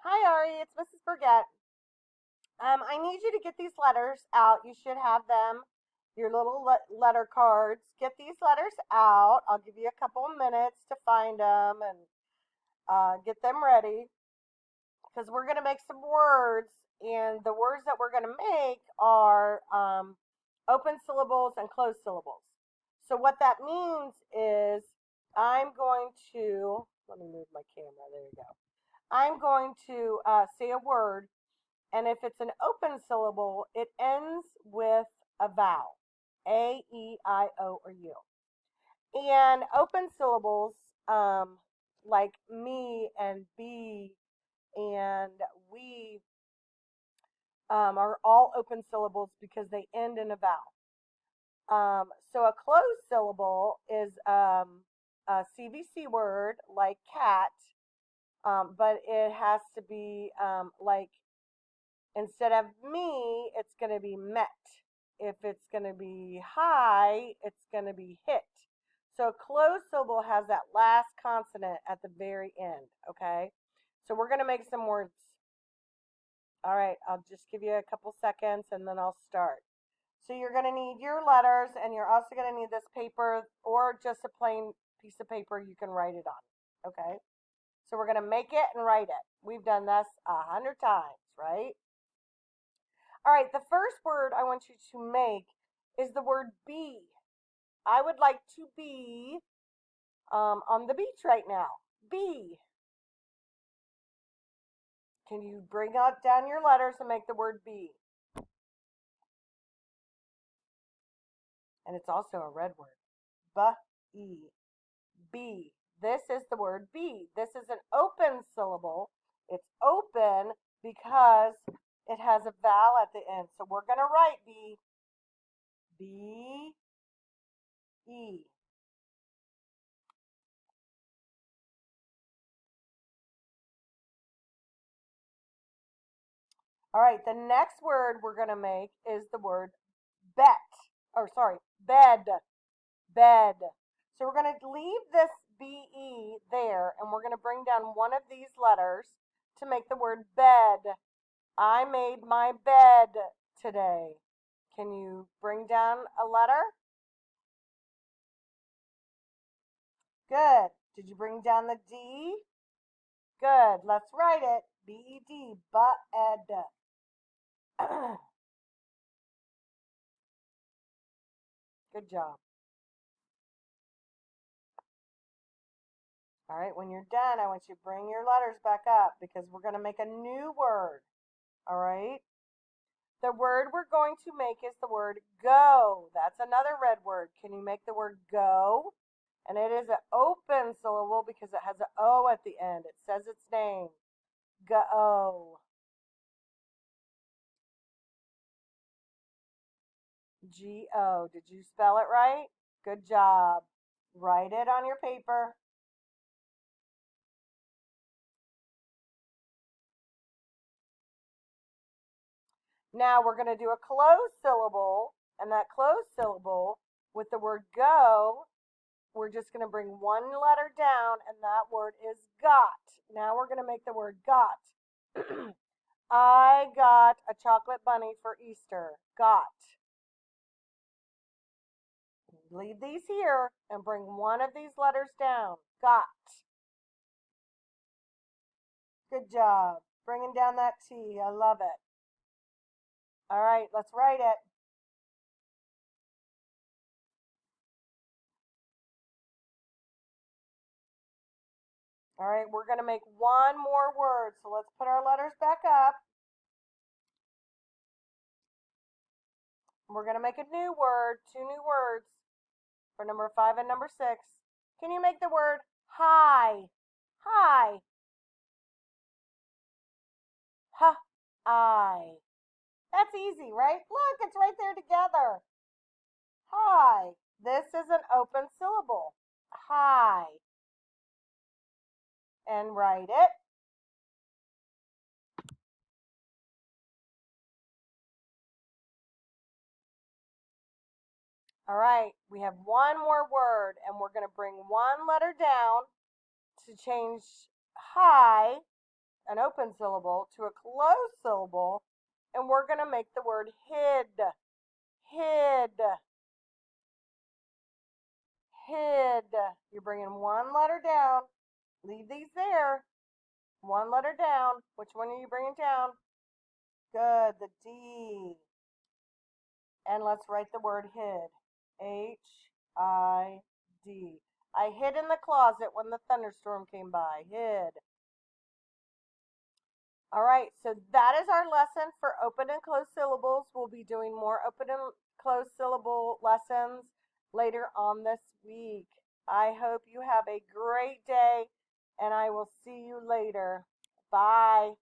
Hi, Ari. It's Mrs. Burgett. I need you to get these letters out. You should have them, your little letter cards. Get these letters out. I'll give you a couple of minutes to find them and get them ready because we're going to make some words. And the words that we're going to make are open syllables and closed syllables. So, what that means is I'm going to, let me move my camera. There you go. I'm going to say a word, and if it's an open syllable, it ends with a vowel, A, E, I, O, or U. And open syllables, like me and be and we, are all open syllables because they end in a vowel. So a closed syllable is a CVC word like cat, but it has to be like instead of me, it's going to be met. If it's going to be hi, it's going to be hit. So a closed syllable has that last consonant at the very end, okay? So we're going to make some words. All right, I'll just give you a couple seconds and then I'll start. So you're going to need your letters, and you're also going to need this paper or just a plain piece of paper you can write it on, okay? So we're going to make it and write it. We've done this 100 times, right? All right, the first word I want you to make is the word be. I would like to be on the beach right now. Be. Can you bring out down your letters and make the word be? And it's also a red word. B-E. Be. This is the word be. This is an open syllable. It's open because it has a vowel at the end. So we're going to write be. B-E. All right, the next word we're going to make is the word bet. Or sorry, bed. Bed. So we're going to leave this BE there, and we're going to bring down one of these letters to make the word bed. I made my bed today. Can you bring down a letter? Good. Did you bring down the D? Good. Let's write it. B-E-D. Bed. Good job. All right, when you're done, I want you to bring your letters back up because we're going to make a new word. All right? The word we're going to make is the word go. That's another red word. Can you make the word go? And it is an open syllable because it has an O at the end. It says its name. Go. G-O. Did you spell it right? Good job. Write it on your paper. Now we're going to do a closed syllable, and that closed syllable with the word go, we're just going to bring one letter down, and that word is got. Now we're going to make the word got. I got a chocolate bunny for Easter. Got. Leave these here and bring one of these letters down. Got. Good job. Bringing down that T. I love it. All right, let's write it. All right, we're going to make one more word. So let's put our letters back up. We're going to make a new word, two new words for number 5 and number 6. Can you make the word hi? Hi. Ha. I. That's easy, right? Look, it's right there together. Hi. This is an open syllable. Hi. And write it. All right, we have one more word, and we're going to bring one letter down to change hi, an open syllable to a closed syllable, and we're going to make the word hid. Hid. Hid. You're bringing one letter down. Leave these there. One letter down. Which one are you bringing down? Good. The D. And let's write the word hid. H-I-D. I hid in the closet when the thunderstorm came by. Hid. All right, so that is our lesson for open and closed syllables. We'll be doing more open and closed syllable lessons later on this week. I hope you have a great day, and I will see you later. Bye.